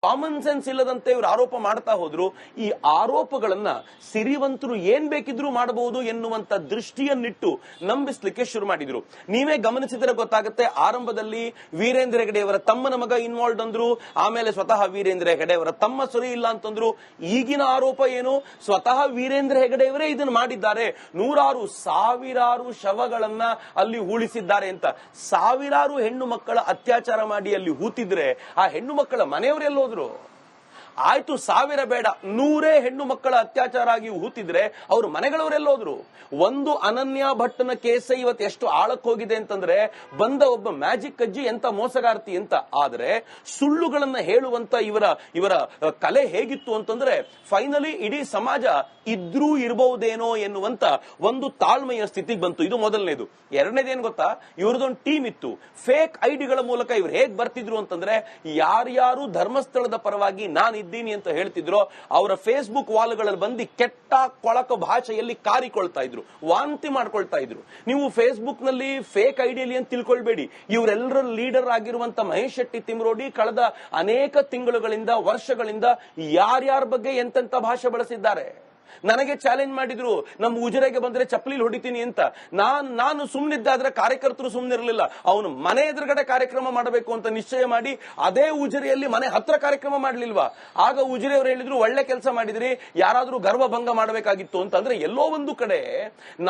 Common sense ಇಲ್ಲದಂತೆ ಇವರು ಆರೋಪ ಮಾಡ್ತಾ ಹೋದ್ರು. ಈ ಆರೋಪಗಳನ್ನ ಸಿರಿವಂತರು ಏನ್ ಬೇಕಿದ್ರೂ ಮಾಡಬಹುದು ಎನ್ನುವಂತ ದೃಷ್ಟಿಯನ್ನಿಟ್ಟು ನಂಬಿಸ್ಲಿಕ್ಕೆ ಶುರು ಮಾಡಿದ್ರು. ನೀವೇ ಗಮನಿಸಿದ್ರೆ ಗೊತ್ತಾಗುತ್ತೆ, ಆರಂಭದಲ್ಲಿ ವೀರೇಂದ್ರ ಹೆಗಡೆಯವರ ತಮ್ಮನ ಮಗ ಇನ್ವಾಲ್ವ್ ಅಂದ್ರು, ಆಮೇಲೆ ಸ್ವತಃ ವೀರೇಂದ್ರ ಹೆಗಡೆಯವರ ತಮ್ಮ ಸರಿ ಇಲ್ಲ ಅಂತಂದ್ರು. ಈಗಿನ ಆರೋಪ ಏನು, ಸ್ವತಃ ವೀರೇಂದ್ರ ಹೆಗಡೆಯವರೇ ಇದನ್ನು ಮಾಡಿದ್ದಾರೆ, ನೂರಾರು ಸಾವಿರಾರು ಶವಗಳನ್ನ ಅಲ್ಲಿ ಹೂಳಿಸಿದ್ದಾರೆ ಅಂತ. ಸಾವಿರಾರು ಹೆಣ್ಣು ಮಕ್ಕಳ ಅತ್ಯಾಚಾರ ಮಾಡಿ ಅಲ್ಲಿ ಹೂತಿದ್ರೆ ಆ ಹೆಣ್ಣು ಮಕ್ಕಳ ಮನೆಯವರೆಲ್ಲೋ ಆಯ್ತು, 1000 ಬೇಡ, 100 ಹೆಣ್ಣು ಮಕ್ಕಳ ಅತ್ಯಾಚಾರ ಆಗಿ ಹೂತಿದ್ರೆ ಅವ್ರ ಮನೆಗಳವರೆಲ್ಲೋದ್ರು. ಒಂದು ಅನನ್ಯ ಭಟ್ಟನ ಕೇಸ ಇವತ್ತು ಎಷ್ಟು ಆಳಕ್ಕೆ ಹೋಗಿದೆ ಅಂತಂದ್ರೆ, ಬಂದ ಒಬ್ಬ ಮ್ಯಾಜಿಕ್ ಅಜ್ಜಿ ಎಂತ ಮೋಸಗಾರ್ತಿ ಅಂತ. ಆದ್ರೆ ಸುಳ್ಳುಗಳನ್ನ ಹೇಳುವಂತ ಇವರ ಕಲೆ ಹೇಗಿತ್ತು ಅಂತಂದ್ರೆ, ಫೈನಲಿ ಇಡೀ ಸಮಾಜ ಇದ್ರೂ ಇರಬಹುದೇನೋ ಎನ್ನುವಂತ ಒಂದು ತಾಳ್ಮೆಯ ಸ್ಥಿತಿಗೆ ಬಂತು. ಇದು ಮೊದಲನೇದು. ಎರಡನೇದೇನು ಗೊತ್ತಾ, ಇವ್ರದೊಂದು ಟೀಮ್ ಇತ್ತು. ಫೇಕ್ ಐಡಿಗಳ ಮೂಲಕ ಇವ್ರು ಹೇಗ್ ಬರ್ತಿದ್ರು ಅಂತಂದ್ರೆ, ಯಾರ್ಯಾರು ಧರ್ಮಸ್ಥಳದ ಪರವಾಗಿ ನಾನಿದ್ದೀನಿ ಅಂತ ಹೇಳ್ತಿದ್ರು ಅವರ ಫೇಸ್ಬುಕ್ ವಾಲ್ಗಳಲ್ಲಿ ಬಂದು ಕೆಟ್ಟ ಕೊಳಕ ಭಾಷೆಯಲ್ಲಿ ಕಾರಿಕೊಳ್ತಾ ಇದ್ರು, ವಾಂತಿ ಮಾಡ್ಕೊಳ್ತಾ ಇದ್ರು. ನೀವು ಫೇಸ್ಬುಕ್ ನಲ್ಲಿ ಫೇಕ್ ಐಡಿಯಲ್ಲಿ ಅಂತ ತಿಳ್ಕೊಳ್ಬೇಡಿ. ಇವರೆಲ್ಲರ ಲೀಡರ್ ಆಗಿರುವಂತ ಮಹೇಶ್ ಶೆಟ್ಟಿ ತಿಮ್ರೋಡಿ ಕಳೆದ ಅನೇಕ ತಿಂಗಳುಗಳಿಂದ, ವರ್ಷಗಳಿಂದ ಯಾರ್ಯಾರ ಬಗ್ಗೆ ಎಂತೆಂತ ಭಾಷೆ ಬಳಸಿದ್ದಾರೆ. ನನಗೆ ಚಾಲೆಂಜ್ ಮಾಡಿದ್ರು, ನಮ್ಮ ಉಜಿರೆಗೆ ಬಂದ್ರೆ ಚಪ್ಪಲಿಲ್ ಹೊಡಿತೀನಿ ಅಂತ. ನಾನು ಸುಮ್ಮನಿದ್ದಾದ್ರೆ ಕಾರ್ಯಕರ್ತರು ಸುಮ್ಮನಿರಲಿಲ್ಲ. ಅವನು ಮನೆ ಎದುರುಗಡೆ ಕಾರ್ಯಕ್ರಮ ಮಾಡಬೇಕು ಅಂತ ನಿಶ್ಚಯ ಮಾಡಿ ಅದೇ ಉಜಿರೆಯಲ್ಲಿ ಮನೆ ಹತ್ರ ಕಾರ್ಯಕ್ರಮ ಮಾಡ್ಲಿಲ್ವಾ? ಆಗ ಉಜಿರೆಯವರು ಹೇಳಿದ್ರು, ಒಳ್ಳೆ ಕೆಲಸ ಮಾಡಿದ್ರಿ, ಯಾರಾದ್ರೂ ಗರ್ವಭಂಗ ಮಾಡಬೇಕಾಗಿತ್ತು ಅಂತ. ಅಂದ್ರೆ ಎಲ್ಲೋ ಒಂದು ಕಡೆ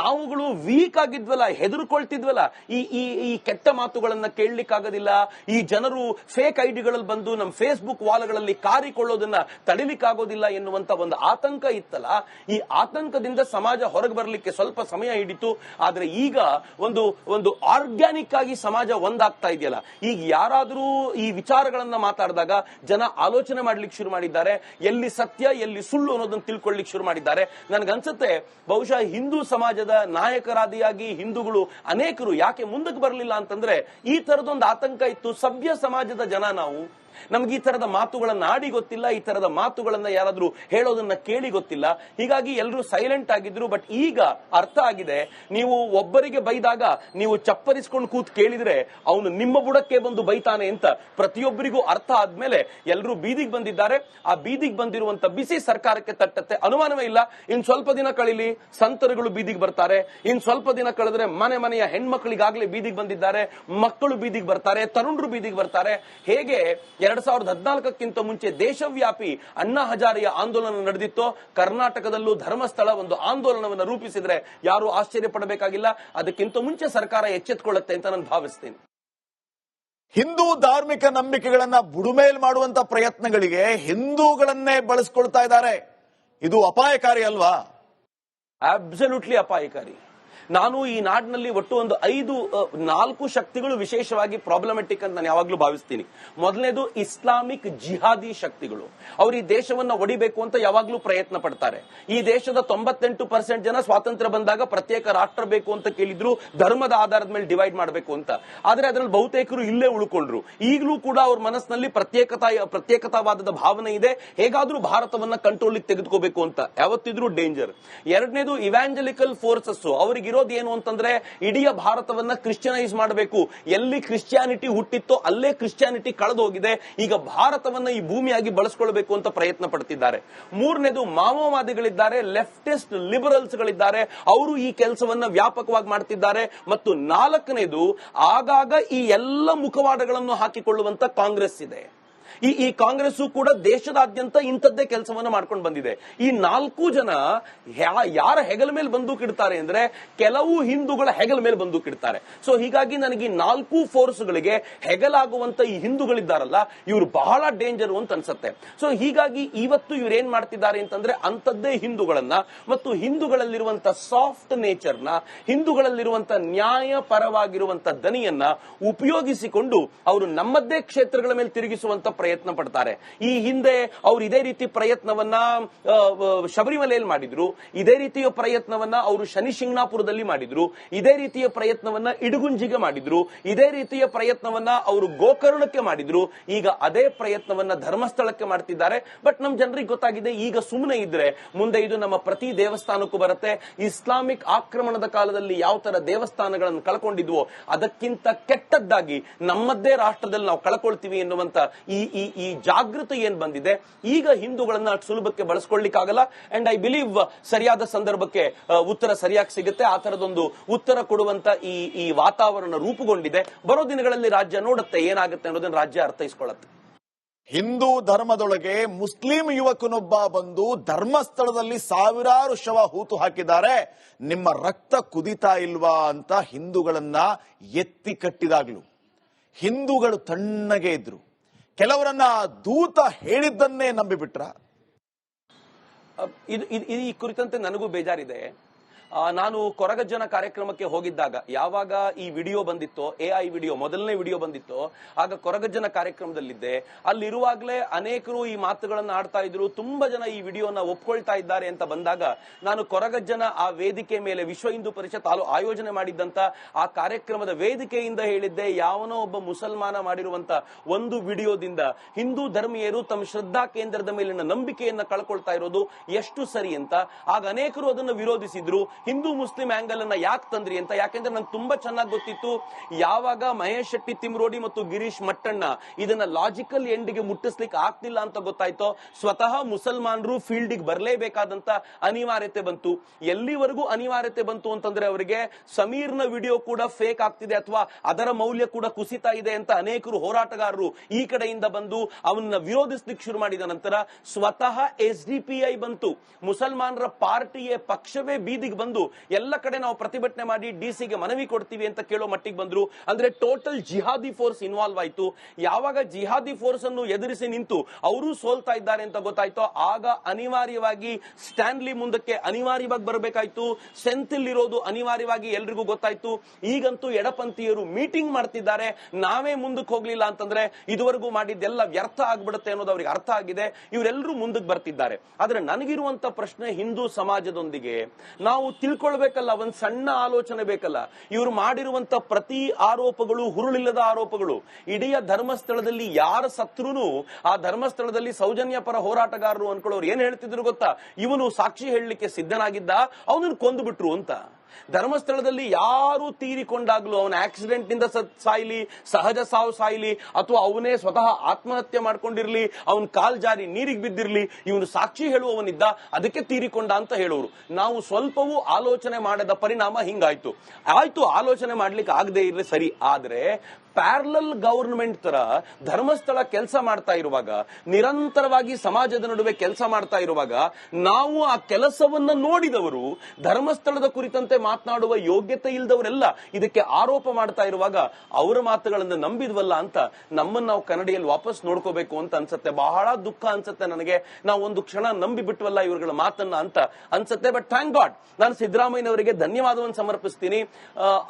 ನಾವುಗಳು ವೀಕ್ ಆಗಿದ್ವಲ್ಲ, ಹೆದರ್ಕೊಳ್ತಿದ್ವಲ್ಲ, ಈ ಕೆಟ್ಟ ಮಾತುಗಳನ್ನ ಕೇಳಲಿಕ್ಕಾಗೋದಿಲ್ಲ. ಈ ಜನರು ಫೇಕ್ ಐಡಿಗಳಲ್ಲಿ ಬಂದು ನಮ್ಮ ಫೇಸ್ಬುಕ್ ವಾಲ್ಗಳಲ್ಲಿ ಕಾರಿಕೊಳ್ಳೋದನ್ನ ತಡಿಲಿಕ್ಕಾಗೋದಿಲ್ಲ ಎನ್ನುವಂತ ಒಂದು ಆತಂಕ ಇತ್ತಲ್ಲ. ಈ ಆತಂಕದಿಂದ ಸಮಾಜ ಹೊರಗೆ ಬರಲಿಕ್ಕೆ ಸ್ವಲ್ಪ ಸಮಯ ಹಿಡಿತು. ಆದ್ರೆ ಈಗ ಒಂದು ಆರ್ಗ್ಯಾನಿಕ್ ಆಗಿ ಸಮಾಜ ಒಂದಾಗ್ತಾ ಇದೆಯಲ್ಲ. ಈಗ ಯಾರಾದ್ರೂ ಈ ವಿಚಾರಗಳನ್ನ ಮಾತಾಡಿದಾಗ ಜನ ಆಲೋಚನೆ ಮಾಡ್ಲಿಕ್ಕೆ ಶುರು ಮಾಡಿದ್ದಾರೆ, ಎಲ್ಲಿ ಸತ್ಯ ಎಲ್ಲಿ ಸುಳ್ಳು ಅನ್ನೋದನ್ನ ತಿಳ್ಕೊಳ್ಳಿಕ್ಕೆ ಶುರು ಮಾಡಿದ್ದಾರೆ. ನನ್ಗನ್ಸುತ್ತೆ ಬಹುಶಃ ಹಿಂದೂ ಸಮಾಜದ ನಾಯಕರಾದಿಯಾಗಿ ಹಿಂದೂಗಳು ಅನೇಕರು ಯಾಕೆ ಮುಂದಕ್ಕೆ ಬರಲಿಲ್ಲ ಅಂತಂದ್ರೆ, ಈ ತರದೊಂದು ಆತಂಕ ಇತ್ತು. ಸಭ್ಯ ಸಮಾಜದ ಜನ ನಾವು, ನಮ್ಗೆ ಈ ತರದ ಮಾತುಗಳನ್ನ ಆಡಿ ಗೊತ್ತಿಲ್ಲ, ಈ ತರದ ಮಾತುಗಳನ್ನ ಯಾರಾದ್ರೂ ಹೇಳೋದನ್ನ ಕೇಳಿ ಗೊತ್ತಿಲ್ಲ. ಹೀಗಾಗಿ ಎಲ್ಲರೂ ಸೈಲೆಂಟ್ ಆಗಿದ್ರು. ಬಟ್ ಈಗ ಅರ್ಥ ಆಗಿದೆ, ನೀವು ಒಬ್ಬರಿಗೆ ಬೈದಾಗ ನೀವು ಚಪ್ಪರಿಸ್ಕೊಂಡು ಕೂತ್ ಕೇಳಿದ್ರೆ ಅವನು ನಿಮ್ಮ ಬುಡಕ್ಕೆ ಬಂದು ಬೈತಾನೆ ಅಂತ ಪ್ರತಿಯೊಬ್ಬರಿಗೂ ಅರ್ಥ ಆದ್ಮೇಲೆ ಎಲ್ಲರೂ ಬೀದಿಗೆ ಬಂದಿದ್ದಾರೆ. ಆ ಬೀದಿಗೆ ಬಂದಿರುವಂತ ಬಿಸಿ ಸರ್ಕಾರಕ್ಕೆ ತಟ್ಟತ್ತೆ, ಅನುಮಾನವೇ ಇಲ್ಲ. ಇನ್ ಸ್ವಲ್ಪ ದಿನ ಕಳಿಲಿ ಸಂತರುಗಳು ಬೀದಿಗೆ ಬರ್ತಾರೆ, ಇನ್ ಸ್ವಲ್ಪ ದಿನ ಕಳೆದ್ರೆ ಮನೆಯ ಹೆಣ್ಮಕ್ಳಿಗಾಗ್ಲೇ ಬೀದಿಗೆ ಬಂದಿದ್ದಾರೆ, ಮಕ್ಕಳು ಬೀದಿಗೆ ಬರ್ತಾರೆ, ತರುಣರು ಬೀದಿಗೆ ಬರ್ತಾರೆ. ಹೇಗೆ 2014ಕ್ಕಿಂತ ಮುಂಚೆ ದೇಶವ್ಯಾಪಿ ಅಣ್ಣಾ ಹಜಾರೆಯ ಆಂದೋಲನ ನಡೆದಿತ್ತು, ಕರ್ನಾಟಕದಲ್ಲೂ ಧರ್ಮಸ್ಥಳ ಒಂದು ಆಂದೋಲನವನ್ನು ರೂಪಿಸಿದ್ರೆ ಯಾರು ಆಶ್ಚರ್ಯ ಪಡಬೇಕಾಗಿಲ್ಲ. ಅದಕ್ಕಿಂತ ಮುಂಚೆ ಸರ್ಕಾರ ಎಚ್ಚೆತ್ತುಕೊಳ್ಳುತ್ತೆ ಅಂತ ನಾನು ಭಾವಿಸ್ತೇನೆ. ಹಿಂದೂ ಧಾರ್ಮಿಕ ನಂಬಿಕೆಗಳನ್ನ ಬುಡುಮೇಲ್ ಮಾಡುವಂತ ಪ್ರಯತ್ನಗಳಿಗೆ ಹಿಂದೂಗಳನ್ನೇ ಬಳಸ್ಕೊಳ್ತಾ ಇದ್ದಾರೆ. ಇದು ಅಪಾಯಕಾರಿ ಅಲ್ವಾ? ಅಬ್ಸಲ್ಯೂಟ್ಲಿ ಅಪಾಯಕಾರಿ. ನಾನು ಈ ನಾಡಿನಲ್ಲಿ ಒಟ್ಟು ಒಂದು 4 ಶಕ್ತಿಗಳು ವಿಶೇಷವಾಗಿ ಪ್ರಾಬ್ಲಮೆಟಿಕ್ ಅಂತ ನಾನು ಯಾವಾಗ್ಲೂ ಭಾವಿಸ್ತೀನಿ. ಮೊದಲನೇದು ಇಸ್ಲಾಮಿಕ್ ಜಿಹಾದಿ ಶಕ್ತಿಗಳು. ಅವರು ಈ ದೇಶವನ್ನ ಒಡಿಬೇಕು ಅಂತ ಯಾವಾಗ್ಲೂ ಪ್ರಯತ್ನ ಪಡ್ತಾರೆ. ಈ ದೇಶದ 98% ಜನ ಸ್ವಾತಂತ್ರ್ಯ ಬಂದಾಗ ಪ್ರತ್ಯೇಕ ರಾಷ್ಟ್ರ ಬೇಕು ಅಂತ ಕೇಳಿದ್ರು, ಧರ್ಮದ ಆಧಾರದ ಮೇಲೆ ಡಿವೈಡ್ ಮಾಡಬೇಕು ಅಂತ. ಆದ್ರೆ ಅದರಲ್ಲಿ ಬಹುತೇಕರು ಇಲ್ಲೇ ಉಳ್ಕೊಂಡ್ರು. ಈಗಲೂ ಕೂಡ ಅವ್ರ ಮನಸ್ಸಿನಲ್ಲಿ ಪ್ರತ್ಯೇಕತಾವಾದದ ಭಾವನೆ ಇದೆ, ಹೇಗಾದ್ರೂ ಭಾರತವನ್ನ ಕಂಟ್ರೋಲ್ ತೆಗೆದುಕೋಬೇಕು ಅಂತ. ಯಾವತ್ತಿದ್ರೂ ಡೇಂಜರ್. ಎರಡನೇದು ಇವ್ಯಾಂಜಲಿಕಲ್ ಫೋರ್ಸಸ್. ಅವರಿಗಿರೋ ಏನು ಅಂತಂದ್ರೆ, ಇಡೀ ಭಾರತವನ್ನ ಕ್ರಿಶ್ಚಿಯನೈಸ್ ಮಾಡಬೇಕು. ಎಲ್ಲಿ ಕ್ರಿಶ್ಚಿಯಾನಿಟಿ ಹುಟ್ಟಿತ್ತೋ ಅಲ್ಲೇ ಕ್ರಿಶ್ಚಿಯಾನಿಟಿ ಕಳೆದೋಗಿದೆ, ಈಗ ಭಾರತವನ್ನ ಈ ಭೂಮಿಯಾಗಿ ಬಳಸ್ಕೊಳ್ಬೇಕು ಅಂತ ಪ್ರಯತ್ನ ಪಡ್ತಿದ್ದಾರೆ. ಮೂರನೇದು ಮಾವೋವಾದಿಗಳಿದ್ದಾರೆ, ಲೆಫ್ಟಿಸ್ಟ್ ಲಿಬರಲ್ಸ್ ಗಳಿದ್ದಾರೆ, ಅವರು ಈ ಕೆಲಸವನ್ನ ವ್ಯಾಪಕವಾಗಿ ಮಾಡ್ತಿದ್ದಾರೆ. ಮತ್ತು ನಾಲ್ಕನೇದು ಆಗಾಗ ಈ ಎಲ್ಲ ಮುಖವಾಡಗಳನ್ನು ಹಾಕಿಕೊಳ್ಳುವಂತ ಕಾಂಗ್ರೆಸ್ ಇದೆ. ಈ ಕಾಂಗ್ರೆಸ್ ಕೂಡ ದೇಶದಾದ್ಯಂತ ಇಂಥದ್ದೇ ಕೆಲಸವನ್ನು ಮಾಡ್ಕೊಂಡು ಬಂದಿದೆ. ಈ 4 ಜನ ಯಾರ ಹೆಗಲ ಮೇಲೆ ಬಂದೂಕ್ ಇಡ್ತಾರೆ ಅಂದ್ರೆ, ಕೆಲವು ಹಿಂದೂಗಳ ಹೆಗಲ ಮೇಲೆ ಬಂದೂಕ್ ಇಡ್ತಾರೆ. ಸೊ ಹೀಗಾಗಿ ನನಗೆ ಈ 4 ಫೋರ್ಸ್ಗಳಿಗೆ ಹೆಗಲಾಗುವಂತ ಈ ಹಿಂದೂಗಳಿದ್ದಾರಲ್ಲ, ಇವರು ಬಹಳ ಡೇಂಜರ್ ಅಂತ ಅನ್ಸುತ್ತೆ. ಸೊ ಹೀಗಾಗಿ ಇವತ್ತು ಇವ್ರು ಏನ್ ಮಾಡ್ತಿದ್ದಾರೆ ಅಂತಂದ್ರೆ, ಅಂತದ್ದೇ ಹಿಂದೂಗಳನ್ನ ಮತ್ತು ಹಿಂದೂಗಳಲ್ಲಿರುವಂತ ಸಾಫ್ಟ್ ನೇಚರ್ನ, ಹಿಂದೂಗಳಲ್ಲಿರುವಂತ ನ್ಯಾಯ ಪರವಾಗಿರುವಂತ ದನಿಯನ್ನ ಉಪಯೋಗಿಸಿಕೊಂಡು ಅವರು ನಮ್ಮದೇ ಕ್ಷೇತ್ರಗಳ ಮೇಲೆ ತಿರುಗಿಸುವಂತ ಪ್ರಯತ್ನ ಪಡ್ತಾರೆ. ಈ ಹಿಂದೆ ಅವರು ಇದೇ ರೀತಿ ಪ್ರಯತ್ನವನ್ನ ಶಬರಿಮಲೆಯಲ್ಲಿ ಮಾಡಿದ್ರು, ಇದೇ ರೀತಿಯ ಪ್ರಯತ್ನವನ್ನ ಅವರು ಶನಿಶಿಂಗ್ನಾಪುರದಲ್ಲಿ ಮಾಡಿದ್ರು, ಇದೇ ರೀತಿಯ ಪ್ರಯತ್ನವನ್ನ ಇಡಗುಂಜಿಗೆ ಮಾಡಿದ್ರು, ಇದೇ ರೀತಿಯ ಪ್ರಯತ್ನವನ್ನ ಅವರು ಗೋಕರ್ಣಕ್ಕೆ ಮಾಡಿದ್ರು. ಈಗ ಅದೇ ಪ್ರಯತ್ನವನ್ನ ಧರ್ಮಸ್ಥಳಕ್ಕೆ ಮಾಡ್ತಿದ್ದಾರೆ. ಬಟ್ ನಮ್ ಜನರಿಗೆ ಗೊತ್ತಾಗಿದೆ, ಈಗ ಸುಮ್ಮನೆ ಇದ್ರೆ ಮುಂದೆ ಇದು ನಮ್ಮ ಪ್ರತಿ ದೇವಸ್ಥಾನಕ್ಕೂ ಬರುತ್ತೆ. ಇಸ್ಲಾಮಿಕ್ ಆಕ್ರಮಣದ ಕಾಲದಲ್ಲಿ ಯಾವ ತರ ದೇವಸ್ಥಾನಗಳನ್ನು ಕಳ್ಕೊಂಡಿದ್ವೋ ಅದಕ್ಕಿಂತ ಕೆಟ್ಟದ್ದಾಗಿ ನಮ್ಮದೇ ರಾಷ್ಟ್ರದಲ್ಲಿ ನಾವು ಕಳ್ಕೊಳ್ತೀವಿ ಎನ್ನುವಂತ ಈ ಈ ಜಾಗೃತಿ ಏನ್ ಬಂದಿದೆ, ಈಗ ಹಿಂದೂಗಳನ್ನ ಸುಲಭಕ್ಕೆ ಬಳಸ್ಕೊಳ್ಳಿಕ್ಕಾಗಲ್ಲ. ಅಂಡ್ ಐ ಬಿಲೀವ್ ಸರಿಯಾದ ಸಂದರ್ಭಕ್ಕೆ ಉತ್ತರ ಸರಿಯಾಗಿ ಸಿಗುತ್ತೆ. ಆ ತರದೊಂದು ಉತ್ತರ ಕೊಡುವಂತ ಈ ವಾತಾವರಣ ರೂಪುಗೊಂಡಿದೆ. ಬರೋ ದಿನಗಳಲ್ಲಿ ರಾಜ್ಯ ನೋಡುತ್ತೆ ಏನಾಗುತ್ತೆ ಅನ್ನೋದನ್ನ ರಾಜ್ಯ ಅರ್ಥೈಸ್ಕೊಳ್ಳುತ್ತೆ. ಹಿಂದೂ ಧರ್ಮದೊಳಗೆ ಮುಸ್ಲಿಂ ಯುವಕನೊಬ್ಬ ಬಂದು ಧರ್ಮಸ್ಥಳದಲ್ಲಿ ಸಾವಿರಾರು ಶವ ಹೂತು ಹಾಕಿದ್ದಾರೆ, ನಿಮ್ಮ ರಕ್ತ ಕುದಿತಾ ಇಲ್ವಾ ಅಂತ ಹಿಂದೂಗಳನ್ನ ಎತ್ತಿ ಕಟ್ಟಿದಾಗ್ಲು ಹಿಂದೂಗಳು ತಣ್ಣಗೆ ಇದ್ರು. ಕೆಲವರನ್ನ ದೂತ ಹೇಳಿದ್ದನ್ನೇ ನಂಬಿಬಿಟ್ರ. ಈ ಕುರಿತಂತೆ ನನಗೂ ಬೇಜಾರಿದೆ. ನಾನು ಕೊರಗಜ್ಜನ ಕಾರ್ಯಕ್ರಮಕ್ಕೆ ಹೋಗಿದ್ದಾಗ ಯಾವಾಗ ಈ ವಿಡಿಯೋ ಬಂದಿತ್ತೋ, AI ವಿಡಿಯೋ ಮೊದಲನೇ ವಿಡಿಯೋ ಬಂದಿತ್ತೋ, ಆಗ ಕೊರಗಜ್ಜನ ಕಾರ್ಯಕ್ರಮದಲ್ಲಿದ್ದೆ. ಅಲ್ಲಿರುವಾಗಲೇ ಅನೇಕರು ಈ ಮಾತುಗಳನ್ನ ಆಡ್ತಾ ಇದ್ರು. ತುಂಬಾ ಜನ ಈ ವಿಡಿಯೋನ ಒಪ್ಕೊಳ್ತಾ ಇದ್ದಾರೆ ಅಂತ ಬಂದಾಗ ನಾನು ಕೊರಗಜ್ಜನ ಆ ವೇದಿಕೆ ಮೇಲೆ ವಿಶ್ವ ಹಿಂದೂ ಪರಿಷತ್ ಆಯೋಜನೆ ಮಾಡಿದ್ದಂತ ಆ ಕಾರ್ಯಕ್ರಮದ ವೇದಿಕೆಯಿಂದ ಹೇಳಿದ್ದೆ, ಯಾವನೋ ಒಬ್ಬ ಮುಸಲ್ಮಾನ ಮಾಡಿರುವಂತ ಒಂದು ವಿಡಿಯೋದಿಂದ ಹಿಂದೂ ಧರ್ಮೀಯರು ತಮ್ಮ ಶ್ರದ್ಧಾ ಕೇಂದ್ರದ ಮೇಲಿನ ನಂಬಿಕೆಯನ್ನ ಕಳ್ಕೊಳ್ತಾ ಇರೋದು ಎಷ್ಟು ಸರಿ ಅಂತ. ಆಗ ಅನೇಕರು ಅದನ್ನು ವಿರೋಧಿಸಿದ್ರು. ಹಿಂದೂ ಮುಸ್ಲಿಂ ಆಂಗಲ್ ಅನ್ನ ಯಾಕೆ ತಂದ್ರಿ ಅಂತ. ಯಾಕೆಂದ್ರೆ ನಂಗೆ ತುಂಬಾ ಚೆನ್ನಾಗಿ ಗೊತ್ತಿತ್ತು, ಯಾವಾಗ ಮಹೇಶ್ ಶೆಟ್ಟಿ ತಿಮ್ರೋಡಿ ಮತ್ತು ಗಿರೀಶ್ ಮಟ್ಟಣ್ಣ ಇದನ್ನ ಲಾಜಿಕಲ್ ಎಂಡ್ಗೆ ಮುಟ್ಟಿಸ್ಲಿಕ್ಕೆ ಆಗ್ತಿಲ್ಲ ಅಂತ ಗೊತ್ತಾಯ್ತೋ, ಸ್ವತಃ ಮುಸಲ್ಮಾನರು ಫೀಲ್ಡ್ ಗೆ ಬರಲೇಬೇಕಾದಂತ ಅನಿವಾರ್ಯತೆ ಬಂತು. ಎಲ್ಲಿವರೆಗೂ ಅನಿವಾರ್ಯತೆ ಬಂತು ಅಂತಂದ್ರೆ ಅವರಿಗೆ ಸಮೀರ್ನ ವಿಡಿಯೋ ಕೂಡ ಫೇಕ್ ಆಗ್ತಿದೆ ಅಥವಾ ಅದರ ಮೌಲ್ಯ ಕೂಡ ಕುಸಿತಾ ಇದೆ ಅಂತ ಅನೇಕರು ಹೋರಾಟಗಾರರು ಈ ಕಡೆಯಿಂದ ಬಂದು ಅವನ್ನ ವಿರೋಧಿಸ್ಲಿಕ್ಕೆ ಶುರು ಮಾಡಿದ ನಂತರ ಸ್ವತಃ SDPI ಬಂತು. ಮುಸಲ್ಮಾನರ ಪಾರ್ಟಿಯ ಪಕ್ಷವೇ ಬೀದಿಗೆ ಬಂದು ಎಲ್ಲ ಕಡೆ ನಾವು ಪ್ರತಿಭಟನೆ ಮಾಡಿ DC ಗೆ ಮನವಿ ಕೊಡ್ತೀವಿ ಅಂತ ಕೇಳೋ ಮಟ್ಟಿಗೆ ಬಂದ್ರು. ಅಂದ್ರೆ ಟೋಟಲ್ ಜಿಹಾದಿ ಫೋರ್ಸ್ ಇನ್ವಾಲ್ವ್ ಆಯ್ತು. ಯಾವಾಗ ಜಿಹಾದಿ ಫೋರ್ಸ್ ಅನ್ನು ಎದುರಿಸಿ ನಿಂತು ಅವರು ಸೋಲ್ತಾ ಇದ್ದಾರೆ ಅಂತ ಗೊತ್ತಾಯ್ತೋ, ಆಗ ಅನಿವಾರ್ಯವಾಗಿ ಸ್ಟ್ಯಾನ್ಲಿ ಮುಂದಕ್ಕೆ ಅನಿವಾರ್ಯವಾಗಿ ಬರಬೇಕಾಯ್ತು. ಸೆಂಥಿಲ್ ಇರೋದು ಅನಿವಾರ್ಯವಾಗಿ ಎಲ್ರಿಗೂ ಗೊತ್ತಾಯ್ತು. ಈಗಂತೂ ಎಡಪಂಥೀಯರು ಮೀಟಿಂಗ್ ಮಾಡ್ತಿದ್ದಾರೆ, ನಾವೇ ಮುಂದಕ್ಕೆ ಹೋಗ್ಲಿಲ್ಲ ಅಂತಂದ್ರೆ ಇದುವರೆಗೂ ಮಾಡಿದ್ದೆಲ್ಲ ವ್ಯರ್ಥ ಆಗ್ಬಿಡುತ್ತೆ ಅನ್ನೋದು ಅವ್ರಿಗೆ ಅರ್ಥ ಆಗಿದೆ. ಇವರೆಲ್ಲರೂ ಮುಂದಕ್ಕೆ ಬರ್ತಿದ್ದಾರೆ. ಆದ್ರೆ ನನಗಿರುವಂತ ಪ್ರಶ್ನೆ, ಹಿಂದೂ ಸಮಾಜದೊಂದಿಗೆ ನಾವು ತಿಳ್ಕೊಳ್ಬೇಕಲ್ಲ, ಒಂದ್ ಸಣ್ಣ ಆಲೋಚನೆ ಬೇಕಲ್ಲ. ಇವರು ಮಾಡಿರುವಂತ ಪ್ರತಿ ಆರೋಪಗಳು ಹುರುಳಿಲ್ಲದ ಆರೋಪಗಳು. ಇಡೀ ಧರ್ಮಸ್ಥಳದಲ್ಲಿ ಯಾರ ಸತ್ರುನು ಆ ಧರ್ಮಸ್ಥಳದಲ್ಲಿ ಸೌಜನ್ಯ ಪರ ಹೋರಾಟಗಾರರು ಅನ್ಕೊಳ್ಳೋರು ಏನ್ ಹೇಳ್ತಿದ್ರು ಗೊತ್ತಾ, ಇವನು ಸಾಕ್ಷಿ ಹೇಳಲಿಕ್ಕೆ ಸಿದ್ಧನಾಗಿದ್ದ, ಅವನನ್ನು ಕೊಂದು ಬಿಟ್ರು ಅಂತ. ಧರ್ಮಸ್ಥಳದಲ್ಲಿ ಯಾರು ತೀರಿಕೊಂಡಾಗ್ಲೂ ಅವನ ಆಕ್ಸಿಡೆಂಟ್ ನಿಂದ ಸಾಯ್ಲಿ, ಸಹಜ ಸಾವು ಸಾಯ್ಲಿ, ಅಥವಾ ಅವನೇ ಸ್ವತಃ ಆತ್ಮಹತ್ಯೆ ಮಾಡ್ಕೊಂಡಿರ್ಲಿ, ಅವನ್ ಕಾಲ್ ಜಾರಿ ನೀರಿಗೆ ಬಿದ್ದಿರ್ಲಿ, ಇವನು ಸಾಕ್ಷಿ ಹೇಳುವವನಿದ್ದ, ಅದಕ್ಕೆ ತೀರಿಕೊಂಡ ಅಂತ ಹೇಳೋರು. ನಾವು ಸ್ವಲ್ಪವೂ ಆಲೋಚನೆ ಮಾಡದ ಪರಿಣಾಮ ಹಿಂಗಾಯ್ತು. ಆಲೋಚನೆ ಮಾಡ್ಲಿಕ್ಕೆ ಆಗದೆ ಇರ್ಲಿ ಸರಿ, ಆದ್ರೆ ಪ್ಯಾರಲಲ್ ಗವರ್ನಮೆಂಟ್ ತರ ಧರ್ಮಸ್ಥಳ ಕೆಲಸ ಮಾಡ್ತಾ ಇರುವಾಗ, ನಿರಂತರವಾಗಿ ಸಮಾಜದ ನಡುವೆ ಕೆಲಸ ಮಾಡ್ತಾ ಇರುವಾಗ, ನಾವು ಆ ಕೆಲಸವನ್ನ ನೋಡಿದವರು ಧರ್ಮಸ್ಥಳದ ಕುರಿತಂತೆ ಮಾತನಾಡುವ ಯೋಗ್ಯತೆ ಇಲ್ಲದವರೆಲ್ಲ ಇದಕ್ಕೆ ಆರೋಪ ಮಾಡ್ತಾ ಇರುವಾಗ ಅವರ ಮಾತುಗಳನ್ನು ನಂಬಿದ್ವಲ್ಲ ಅಂತ ನಮ್ಮನ್ನು ನಾವು ಕನ್ನಡಿಯಲ್ಲಿ ವಾಪಸ್ ನೋಡ್ಕೋಬೇಕು ಅಂತ ಅನ್ಸುತ್ತೆ. ಬಹಳ ದುಃಖ ಅನ್ಸುತ್ತೆ ನನಗೆ, ನಾವು ಒಂದು ಕ್ಷಣ ನಂಬಿ ಬಿಟ್ವಲ್ಲ ಇವ್ರಗಳ ಮಾತನ್ನ ಅಂತ ಅನ್ಸುತ್ತೆ. ಬಟ್ ಥ್ಯಾಂಕ್ ಗಾಡ್, ನಾನು ಸಿದ್ದರಾಮಯ್ಯನವರಿಗೆ ಧನ್ಯವಾದವನ್ನು ಸಮರ್ಪಿಸ್ತೀನಿ.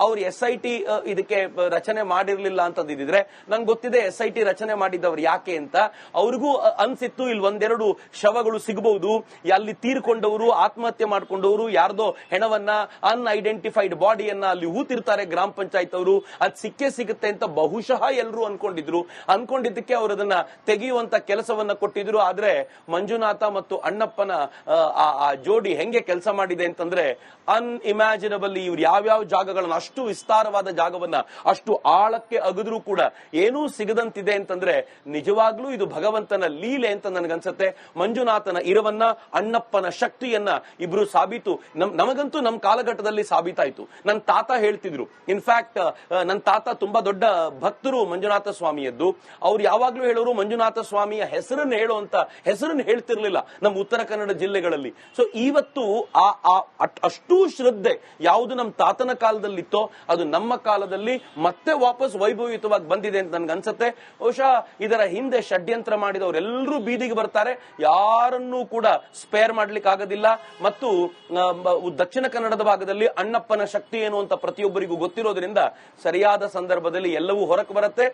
ಅವ್ರು SIT ಇದಕ್ಕೆ ರಚನೆ ಮಾಡಿರ್ಲಿಲ್ಲ ಅಂತಂದಿದ್ರೆ ನಂಗೆ ಗೊತ್ತಿದೆ SIT ರಚನೆ ಮಾಡಿದ್ದವ್ರು ಯಾಕೆ ಅಂತ. ಅವ್ರಿಗೂ ಅನ್ಸಿತ್ತು ಇಲ್ಲಿ ಒಂದೆರಡು ಶವಗಳು ಸಿಗಬಹುದು, ಅಲ್ಲಿ ತೀರ್ಕೊಂಡವರು, ಆತ್ಮಹತ್ಯೆ ಮಾಡ್ಕೊಂಡವರು ಯಾರ್ದೋ ಹೆಣವನ್ನ, ಅನ್ಐಡೆಂಟಿಫೈಡ್ ಬಾಡಿಯನ್ನ ಅಲ್ಲಿ ಹೂತಿರ್ತಾರೆ ಗ್ರಾಮ ಪಂಚಾಯತ್ ಅವರು, ಅದ್ ಸಿಗುತ್ತೆ ಅಂತ ಬಹುಶಃ ಎಲ್ಲರೂ ಅನ್ಕೊಂಡಿದ್ದಕ್ಕೆ ಅವರು ಅದನ್ನ ತೆಗೆಯುವಂತ ಕೆಲಸವನ್ನ ಕೊಟ್ಟಿದ್ರು. ಆದ್ರೆ ಮಂಜುನಾಥ ಮತ್ತು ಅಣ್ಣಪ್ಪನ ಆ ಜೋಡಿ ಹೆಂಗೆ ಕೆಲಸ ಮಾಡಿದೆ ಅಂತಂದ್ರೆ ಅನ್ಇಮ್ಯಾಜಿನಬಲ್. ಇವ್ರು ಯಾವ್ಯಾವ ಜಾಗಗಳನ್ನ, ಅಷ್ಟು ವಿಸ್ತಾರವಾದ ಜಾಗವನ್ನ ಅಷ್ಟು ಆಳಕ್ಕೆ ಅಗದ್ರೂ ಕೂಡ ಏನೂ ಸಿಗದಂತಿದೆ ಅಂತಂದ್ರೆ ನಿಜವಾಗ್ಲೂ ಇದು ಭಗವಂತನ ಲೀಲೆ ಅಂತ ನನಗನ್ಸುತ್ತೆ. ಮಂಜುನಾಥನ ಇರವನ್ನ, ಅಣ್ಣಪ್ಪನ ಶಕ್ತಿಯನ್ನ ಇಬ್ರು ಸಾಬೀತು, ನಮಗಂತೂ ನಮ್ಮ ಕಾಲಘಟ್ಟದಲ್ಲಿ ಸಾಬೀತಾಯ್ತು. ನನ್ನ ತಾತ ಹೇಳ್ತಿದ್ರು, ಇನ್ಫ್ಯಾಕ್ಟ್ ನನ್ನ ತಾತ ತುಂಬಾ ದೊಡ್ಡ ಭಕ್ತರು ಮಂಜುನಾಥ ಸ್ವಾಮಿಯದ್ದು. ಅವ್ರು ಯಾವಾಗ್ಲೂ ಹೇಳೋರು ಮಂಜುನಾಥ ಸ್ವಾಮಿಯ ಹೆಸರನ್ನು ಹೇಳ್ತಿರ್ಲಿಲ್ಲ ನಮ್ಮ ಉತ್ತರ ಕನ್ನಡ ಜಿಲ್ಲೆಗಳಲ್ಲಿ. ಸೊ ಇವತ್ತು ಅಷ್ಟೂ ಶ್ರದ್ಧೆ ಯಾವುದು ನಮ್ಮ ತಾತನ ಕಾಲದಲ್ಲಿತ್ತೋ ಅದು ನಮ್ಮ ಕಾಲದಲ್ಲಿ ಮತ್ತೆ ವಾಪಸ್ ವೈಭವಯುತವಾಗಿ ಬಂದಿದೆ ಅಂತ ನನ್ಗೆ ಅನ್ಸುತ್ತೆ. ಬಹುಶಃ ಇದರ ಹಿಂದೆ ಷಡ್ಯಂತ್ರ ಮಾಡಿದವರೆಲ್ಲರೂ ಬೀದಿಗೆ ಬರ್ತಾರೆ, ಯಾರನ್ನೂ ಕೂಡ ಸ್ಪೇರ್ ಮಾಡ್ಲಿಕ್ಕೆ ಆಗೋದಿಲ್ಲ. ಮತ್ತು ದಕ್ಷಿಣ ಕನ್ನಡದ ಭಾಗದಲ್ಲಿ ಅಣ್ಣಪ್ಪನ ಶಕ್ತಿ ಏನು ಅಂತ ಪ್ರತಿಯೊಬ್ಬರಿಗೂ ಗೊತ್ತಿರೋದ್ರಿಂದ ಸರಿಯಾದ ಸಂದರ್ಭದಲ್ಲಿ ಎಲ್ಲವೂ ಹೊರಕ್ಕೆ ಬರುತ್ತೆ.